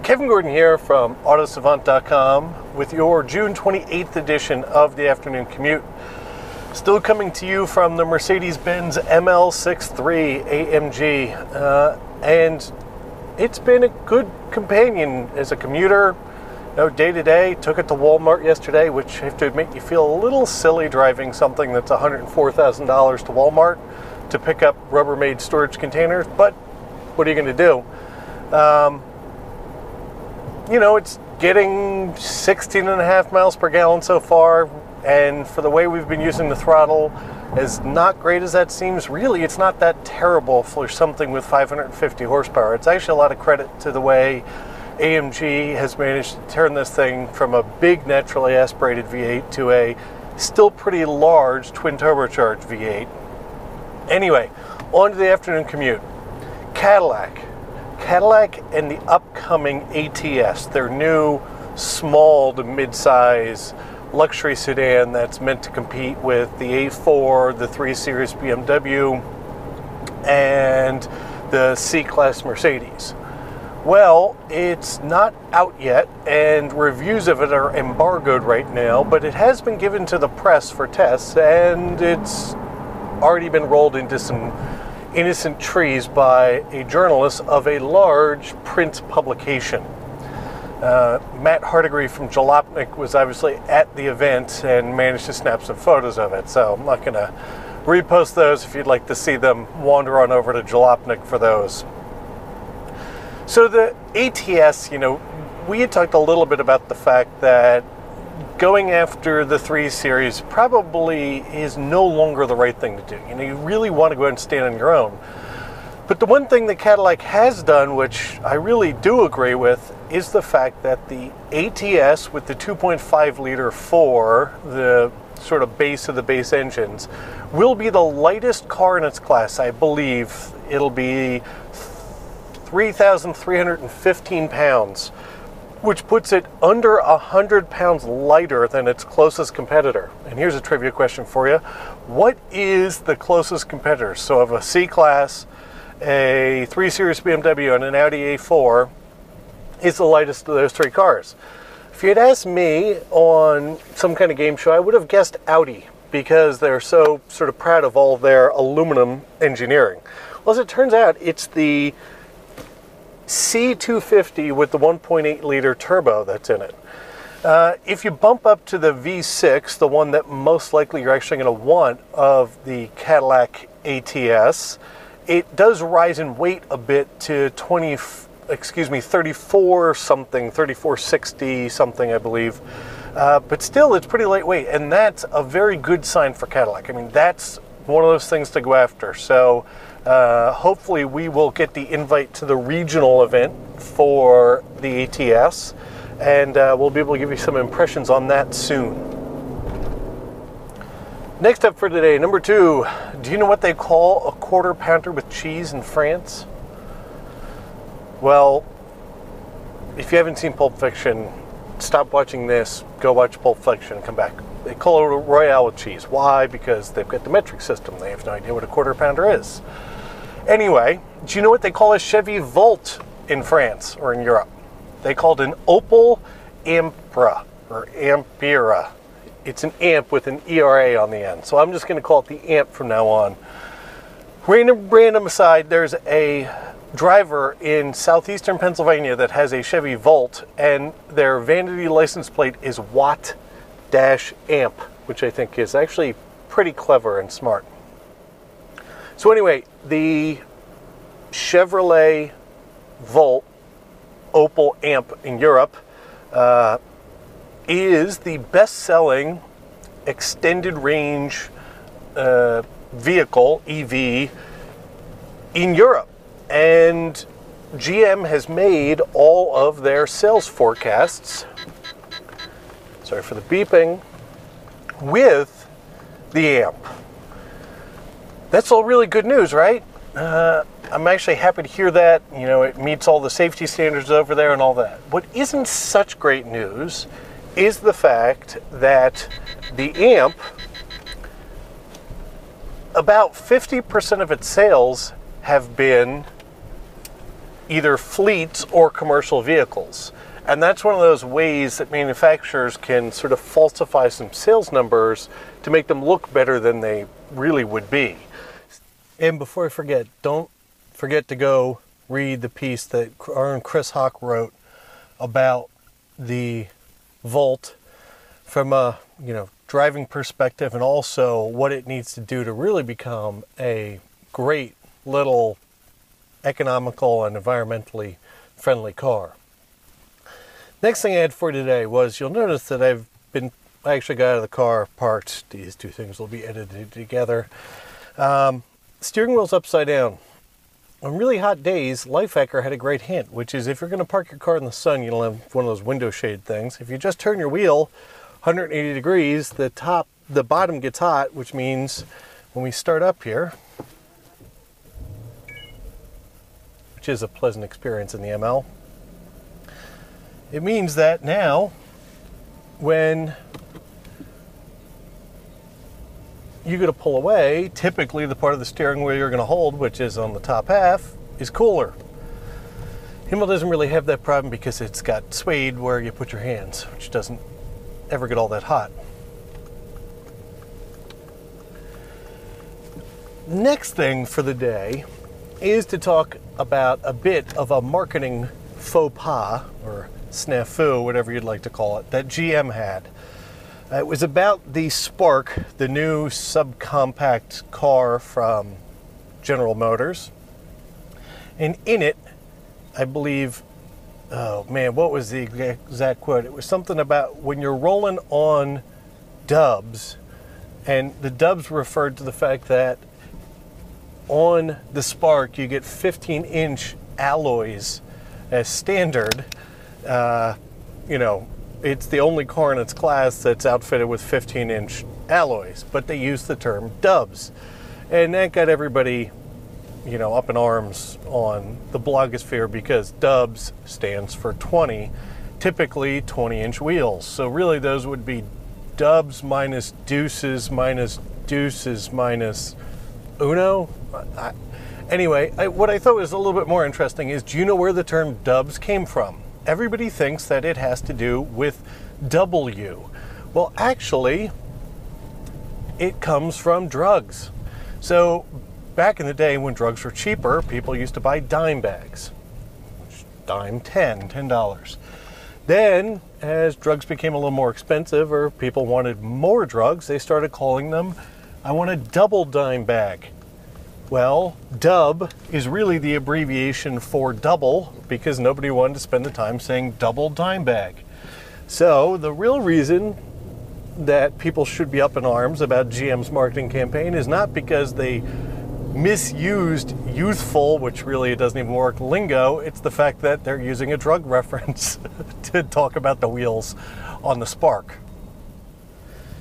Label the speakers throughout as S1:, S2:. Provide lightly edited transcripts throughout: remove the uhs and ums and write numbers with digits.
S1: Kevin Gordon here from Autosavant.com with your June 28th edition of the Afternoon Commute. Still coming to you from the Mercedes-Benz ML63 AMG, and it's been a good companion as a commuter. Day to day. Took it to Walmart yesterday, which I have to admit, you feel a little silly driving something that's $104,000 to Walmart to pick up Rubbermaid storage containers, but what are you going to do? It's getting 16.5 miles per gallon so far, and for the way we've been using the throttle, as not great as that seems, really it's not that terrible for something with 550 horsepower. It's actually a lot of credit to the way AMG has managed to turn this thing from a big naturally aspirated V8 to a still pretty large twin turbocharged V8. Anyway, on to the afternoon commute. Cadillac and the upcoming ATS, their new small to mid-size luxury sedan that's meant to compete with the A4, the 3 Series BMW, and the C-Class Mercedes. Well, it's not out yet, and reviews of it are embargoed right now, but it has been given to the press for tests, and it's already been rolled into some innocent trees by a journalist of a large print publication. Matt Hardigree from Jalopnik was obviously at the event and managed to snap some photos of it, so I'm not going to repost those if you'd like to see them. Wander on over to Jalopnik for those. So the ATS, we had talked a little bit about the fact that going after the 3 Series probably is no longer the right thing to do. You really want to go ahead and stand on your own. But the one thing that Cadillac has done, which I really do agree with, is the fact that the ATS with the 2.5 liter 4, the sort of base of the base engines, will be the lightest car in its class. I believe it'll be 3,315 pounds, which puts it under 100 pounds lighter than its closest competitor. And here's a trivia question for you. What is the closest competitor? So of a C-Class, a 3 Series BMW, and an Audi A4 is the lightest of those 3 cars. If you had asked me on some kind of game show, I would have guessed Audi, because they're so sort of proud of all their aluminum engineering. Well, as it turns out, it's the C250 with the 1.8 liter turbo that's in it. If you bump up to the V6, the one that most likely you're actually going to want of the Cadillac ATS, it does rise in weight a bit to 34 something, 3460 something, I believe. But still, it's pretty lightweight, and that's a very good sign for Cadillac. I mean, that's one of those things to go after. So hopefully we will get the invite to the regional event for the ATS, and we'll be able to give you some impressions on that soon. Next up for today, number 2. Do you know what they call a quarter pounder with cheese in France? Well, if you haven't seen Pulp Fiction, stop watching this, go watch Pulp Fiction and come back. They call it a Royale with cheese. Why? Because they've got the metric system. They have no idea what a quarter pounder is. Anyway, do you know what they call a Chevy Volt in France or in Europe? They called an Opel Ampera or Ampera. It's an amp with an ERA on the end. So I'm just going to call it the amp from now on. Random aside, there's a driver in southeastern Pennsylvania that has a Chevy Volt, and their vanity license plate is Watt-Amp, which I think is actually pretty clever and smart. So anyway, the Chevrolet Volt Opel Amp in Europe is the best-selling extended range vehicle, EV, in Europe. And GM has made all of their sales forecasts, sorry for the beeping, with the Amp. That's all really good news, right? I'm actually happy to hear that. It meets all the safety standards over there and all that. What isn't such great news is the fact that the Amp, about 50% of its sales have been either fleets or commercial vehicles. And that's one of those ways that manufacturers can sort of falsify some sales numbers to make them look better than they really would be. And before I forget, don't forget to go read the piece that our own Chris Hawk wrote about the Volt from a driving perspective, and also what it needs to do to really become a great little economical and environmentally friendly car. Next thing I had for today was, you'll notice that I actually got out of the car, parked. These two things will be edited together. Steering wheel's upside down. On really hot days, Lifehacker had a great hint, which is if you're going to park your car in the sun, you don't have one of those window shade things. If you just turn your wheel 180 degrees, the bottom gets hot, which means when we start up here, which is a pleasant experience in the ML, it means that now when you go to pull away, typically the part of the steering wheel you're going to hold, which is on the top half, is cooler. Himmel doesn't really have that problem because it's got suede where you put your hands, which doesn't ever get all that hot. Next thing for the day is to talk about a bit of a marketing faux pas, or snafu, whatever you'd like to call it, that GM had. It was about the Spark, the new subcompact car from General Motors. And in it, I believe, oh man, what was the exact quote? It was something about when you're rolling on dubs, and the dubs referred to the fact that on the Spark you get 15-inch alloys as standard. It's the only car in its class that's outfitted with 15-inch alloys, but they use the term dubs. And that got everybody, up in arms on the blogosphere, because dubs stands for 20, typically 20-inch wheels. So really those would be dubs minus deuces minus deuces minus uno. Anyway, what I thought was a little bit more interesting is, do you know where the term dubs came from? Everybody thinks that it has to do with W. Well, actually, it comes from drugs. So back in the day when drugs were cheaper, people used to buy dime bags. Dime, $10. Then, as drugs became a little more expensive, or people wanted more drugs, they started calling them, I want a double dime bag. Well, dub is really the abbreviation for double, because nobody wanted to spend the time saying double dime bag. So the real reason that people should be up in arms about GM's marketing campaign is not because they misused youthful, which really doesn't even work, lingo. It's the fact that they're using a drug reference to talk about the wheels on the Spark.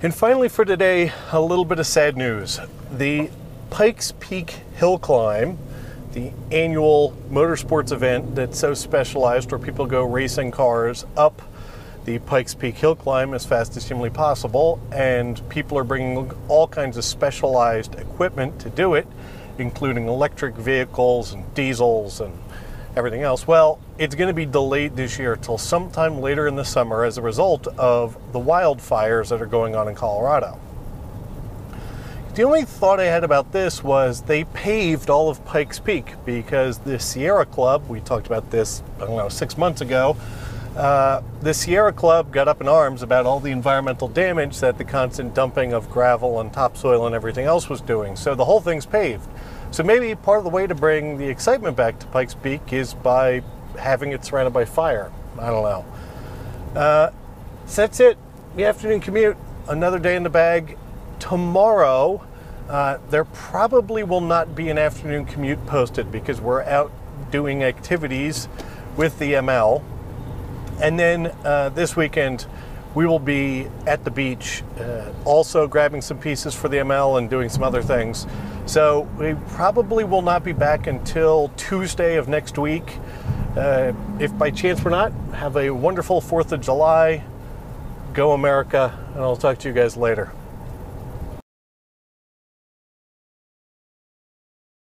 S1: And finally for today, a little bit of sad news. The Pikes Peak Hill Climb, the annual motorsports event that's so specialized, where people go racing cars up the Pikes Peak Hill Climb as fast as humanly possible, and people are bringing all kinds of specialized equipment to do it, including electric vehicles and diesels and everything else. Well, it's going to be delayed this year till sometime later in the summer as a result of the wildfires that are going on in Colorado. The only thought I had about this was they paved all of Pikes Peak, because the Sierra Club, we talked about this, 6 months ago, the Sierra Club got up in arms about all the environmental damage that the constant dumping of gravel and topsoil and everything else was doing. So the whole thing's paved. So maybe part of the way to bring the excitement back to Pikes Peak is by having it surrounded by fire. I don't know. So that's it. The afternoon commute. Another day in the bag. Tomorrow, there probably will not be an afternoon commute posted, because we're out doing activities with the ML. And then this weekend, we will be at the beach, also grabbing some pieces for the ML and doing some other things. So we probably will not be back until Tuesday of next week. If by chance we're not, have a wonderful 4th of July. Go America, and I'll talk to you guys later.